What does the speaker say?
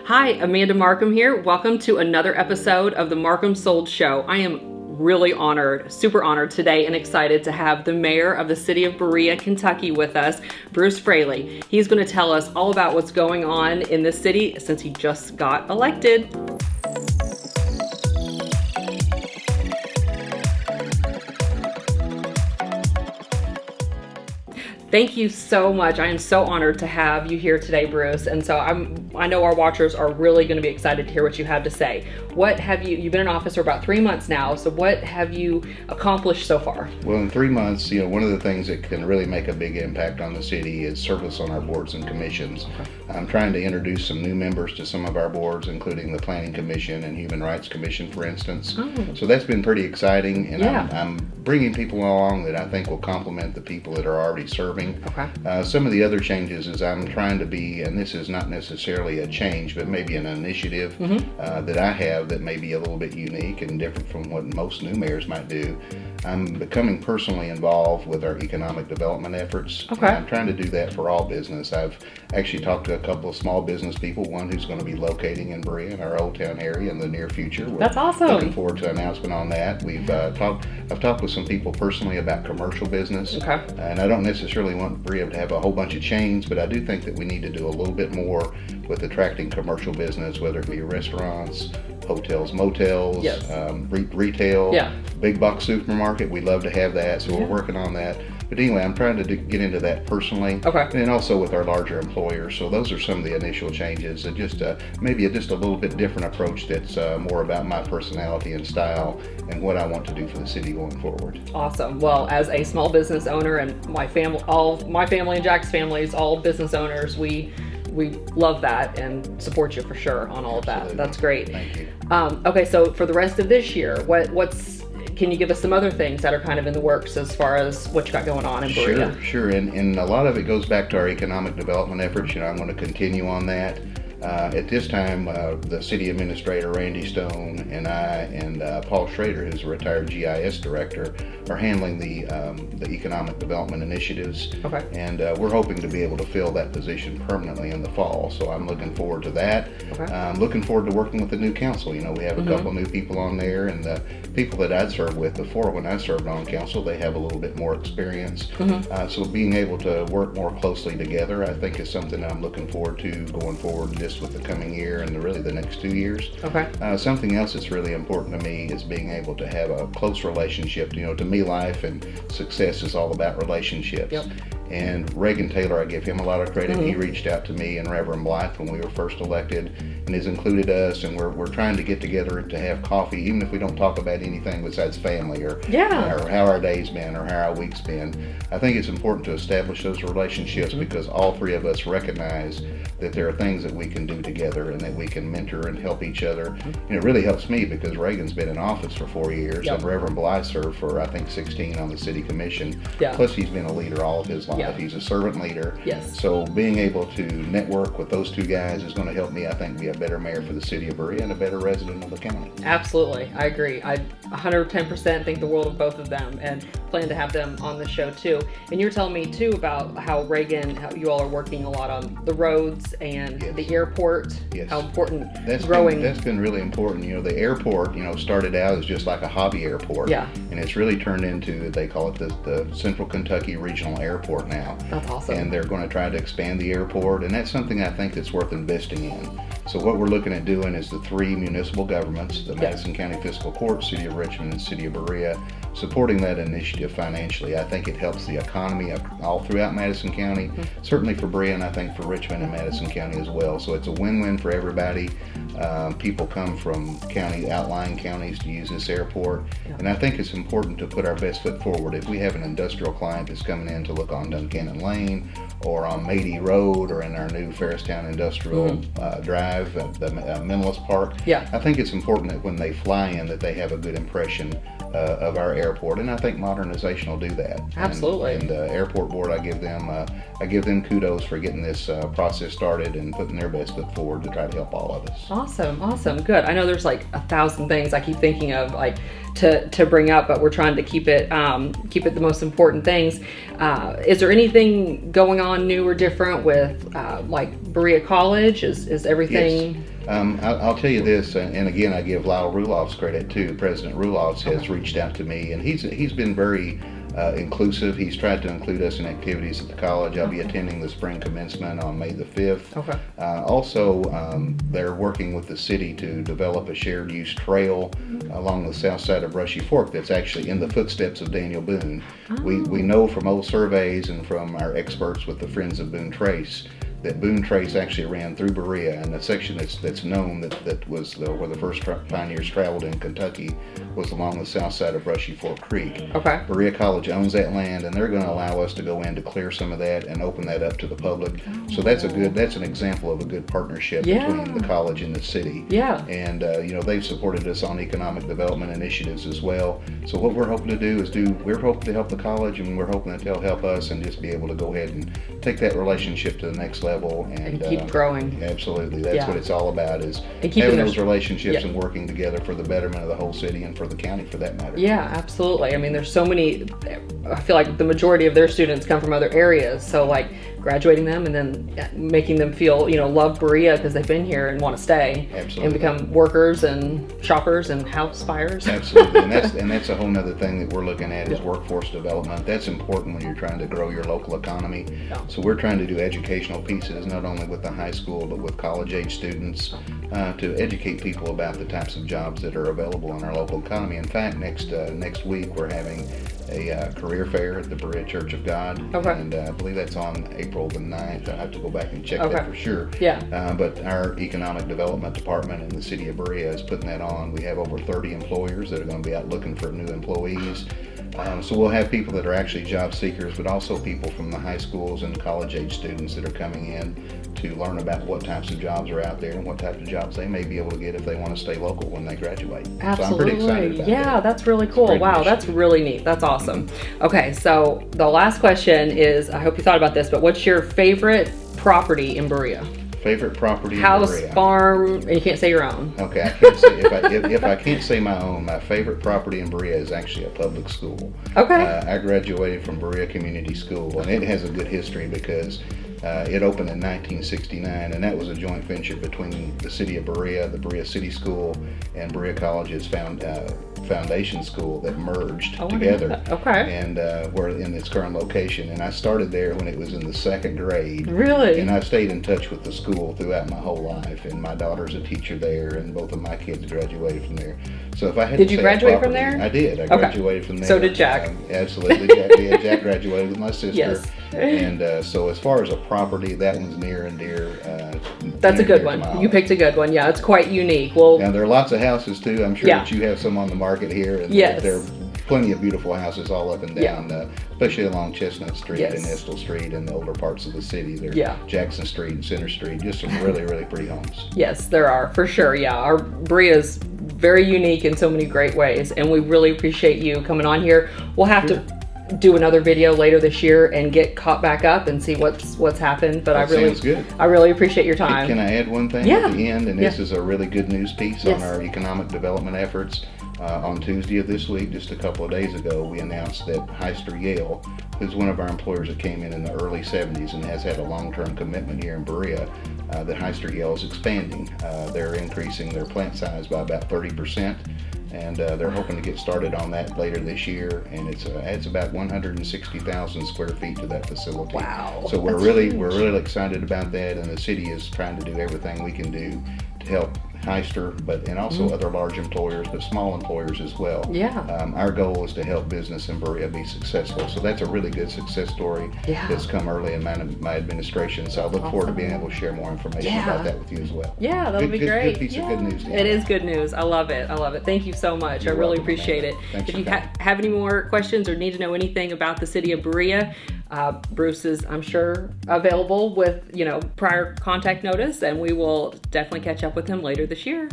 Hi, Amanda Markham here. Welcome to another episode of the Markham Sold Show. I am really honored, super honored today and excited to have the mayor of the city of Berea, Kentucky with us, Bruce Fraley. He's going to tell us all about what's going on in this city since he just got elected. Thank you so much. I am so honored to have you here today, Bruce. And so I know our watchers are really going to be excited to hear what you have to say. What have you've been in office for about 3 months now, so what have you accomplished so far? Well, in 3 months, one of the things that can really make a big impact on the city is service on our boards and commissions. Okay. I'm trying to introduce some new members to some of our boards, including the Planning Commission and Human Rights Commission, for instance. Oh. So that's been pretty exciting, and yeah. I'm bringing people along that I think will complement the people that are already serving. Okay. Some of the other changes is I'm trying to be, and this is not necessarily a change, but maybe an initiative that I have that may be a little bit unique and different from what most new mayors might do. I'm becoming personally involved with our economic development efforts. Okay. I'm trying to do that for all business. I've actually talked to a couple of small business people, one who's going to be locating in Berea in our Old Town area in the near future. That's awesome. Looking forward to an announcement on that. I've talked with some people personally about commercial business. Okay. And I don't necessarily want Berea to have a whole bunch of chains, but I do think that we need to do a little bit more with attracting commercial business, whether it be restaurants, hotels, motels, yes. Retail, yeah. Big box supermarket. We'd love to have that, so yeah. We're working on that. But anyway, I'm trying to get into that personally, okay. And then also with our larger employers. So those are some of the initial changes, and just maybe just a little bit different approach that's more about my personality and style and what I want to do for the city going forward. Awesome. Well, as a small business owner, and my family and Jack's family is all business owners, we love that and support you for sure on all of that. Absolutely. That's great. Thank you. Okay, so for the rest of this year, can you give us some other things that are kind of in the works as far as what you got going on in Berea? Sure. And a lot of it goes back to our economic development efforts. I'm going to continue on that. At this time, the city administrator, Randy Stone, and I, and Paul Schrader, who's a retired GIS director, are handling the economic development initiatives. Okay. And we're hoping to be able to fill that position permanently in the fall. So I'm looking forward to that. Okay. I'm looking forward to working with the new council. We have a couple new people on there, and the people that I'd served with before when I served on council, they have a little bit more experience. So being able to work more closely together, I think, is something I'm looking forward to going forward just with the coming year and really the next 2 years. Okay. Something else that's really important to me is being able to have a close relationship. To me, life and success is all about relationships. Yep. And Reagen Taylor, I give him a lot of credit. He reached out to me and Reverend Blythe when we were first elected and has included us, and we're trying to get together to have coffee, even if we don't talk about anything besides family or how our day's been or how our week's been. I think it's important to establish those relationships because all three of us recognize that there are things that we can do together and that we can mentor and help each other. And it really helps me because Reagan's been in office for 4 years and Reverend Blythe served for, I think, 16 on the city commission. Yeah. Plus he's been a leader all of his life. Yeah. He's a servant leader. Yes. So being able to network with those two guys is going to help me, I think, be a better mayor for the city of Berea and a better resident of the county. Absolutely. I agree. I 110% think the world of both of them and plan to have them on the show too. And you're telling me too about how you all are working a lot on the roads and the airport. Yes. How important that's been really important. The airport, started out as just like a hobby airport. Yeah. And it's really turned into, they call it the Central Kentucky Regional Airport now. That's awesome. And they're going to try to expand the airport, and that's something I think that's worth investing in. So what we're looking at doing is the three municipal governments, the Madison County Fiscal Court, City of Richmond, and City of Berea, supporting that initiative financially. I think it helps the economy all throughout Madison County, certainly for Berea, and I think for Richmond and Madison County as well. So it's a win-win for everybody. People come from outlying counties to use this airport, and I think it's important to put our best foot forward. If we have an industrial client that's coming in to look on Duncannon Lane or on Mady Road or in our new Ferristown Industrial Drive, the Mentalist Park, I think it's important that when they fly in that they have a good impression of our airport, and I think modernization will do that. Absolutely. And the airport board, I give them kudos for getting this process started and putting their best foot forward to try to help all of us. Awesome, good. I know there's like 1,000 things I keep thinking of like to bring up, but we're trying to keep it the most important things. Is there anything going on new or different with like Berea College? Is everything? Yes. I'll tell you this, and again, I give Lyle Rulof's credit too. President Rulof's has reached out to me, and he's been very inclusive. He's tried to include us in activities at the college. I'll be attending the spring commencement on May the 5th. Okay. Also, they're working with the city to develop a shared use trail along the south side of Brushy Fork that's actually in the footsteps of Daniel Boone. Oh. We know from old surveys and from our experts with the Friends of Boone Trace that Boone Trace actually ran through Berea, and the section that's known that was where the first pioneers traveled in Kentucky was along the south side of Brushy Fork Creek. Okay. Berea College owns that land, and they're going to allow us to go in to clear some of that and open that up to the public. So that's an example of a good partnership between the college and the city. Yeah. And they've supported us on economic development initiatives as well. So what we're hoping to do is we're hoping to help the college, and we're hoping that they'll help us and just be able to go ahead and take that relationship to the next level and keep growing. Absolutely. That's what it's all about, is keeping having those relationships and working together for the betterment of the whole city and for the county for that matter. Yeah, absolutely. I mean, there's so many, I feel like the majority of their students come from other areas. So like graduating them and then making them feel, love Berea because they've been here and want to stay. Absolutely. And become workers and shoppers and house buyers. Absolutely. And that's a whole nother thing that we're looking at is workforce development. That's important when you're trying to grow your local economy. Yeah. So we're trying to do educational pieces, not only with the high school, but with college age students to educate people about the types of jobs that are available in our local economy. In fact, next week we're having a career fair at the Berea Church of God. Okay. And I believe that's on April the 9th. I'll have to go back and check that for sure. Yeah. But our economic development department in the city of Berea is putting that on. We have over 30 employers that are going to be out looking for new employees. So we'll have people that are actually job seekers, but also people from the high schools and college age students that are coming in to learn about what types of jobs are out there and what types of jobs they may be able to get if they want to stay local when they graduate. Absolutely. So I'm pretty excited about that. That's really cool. Wow, that's really neat. That's awesome. Okay, so the last question is, I hope you thought about this, but what's your favorite property in Berea? Favorite property House, in Berea? Farm, and you can't say your own. Okay, I can't say if I can't say my own. My favorite property in Berea is actually a public school. Okay. I graduated from Berea Community School, and it has a good history because it opened in 1969, and that was a joint venture between the city of Berea, the Berea City School, and Berea College's foundation school that merged together. Okay. And we're in its current location. And I started there when it was in the second grade. Really? And I've stayed in touch with the school throughout my whole life. And my daughter's a teacher there, and both of my kids graduated from there. So if I had Did to you say graduate from there? I did. I graduated from there. So did Jack. Absolutely. Jack graduated with my sister. Yes. And so as far as a property, that one's near and dear. That's a good one. You picked a good one. Yeah, it's quite unique. Well, now there are lots of houses too. I'm sure that you have some on the market here. And there are plenty of beautiful houses all up and down, especially along Chestnut Street and Estill Street and the older parts of the city. There's Jackson Street and Center Street, just some really, really pretty homes. Yes, there are, for sure. Yeah, our Berea's very unique in so many great ways, and we really appreciate you coming on here. We'll have to do another video later this year and get caught back up and see what's happened. But sounds good. I really appreciate your time. Can I add one thing at the end? And this is a really good news piece on our economic development efforts. On Tuesday of this week, just a couple of days ago, we announced that Hyster-Yale, who's one of our employers that came in the early 70s and has had a long-term commitment here in Berea, that Hyster-Yale is expanding. They're increasing their plant size by about 30%. And they're hoping to get started on that later this year, and it adds about 160,000 square feet to that facility. Wow! So we're really excited about that, and the city is trying to do everything we can do to help Hyster, and also other large employers, but small employers as well. Yeah. Our goal is to help business in Berea be successful. So that's a really good success story that's come early in my administration. So I look forward to being able to share more information about that with you as well. Yeah, that'll be great. Good piece of good news. It is good news. I love it. Thank you so much. I really appreciate it. Thanks. If you have any more questions or need to know anything about the city of Berea, Bruce is, I'm sure, available with prior contact notice, and we will definitely catch up with him later this year.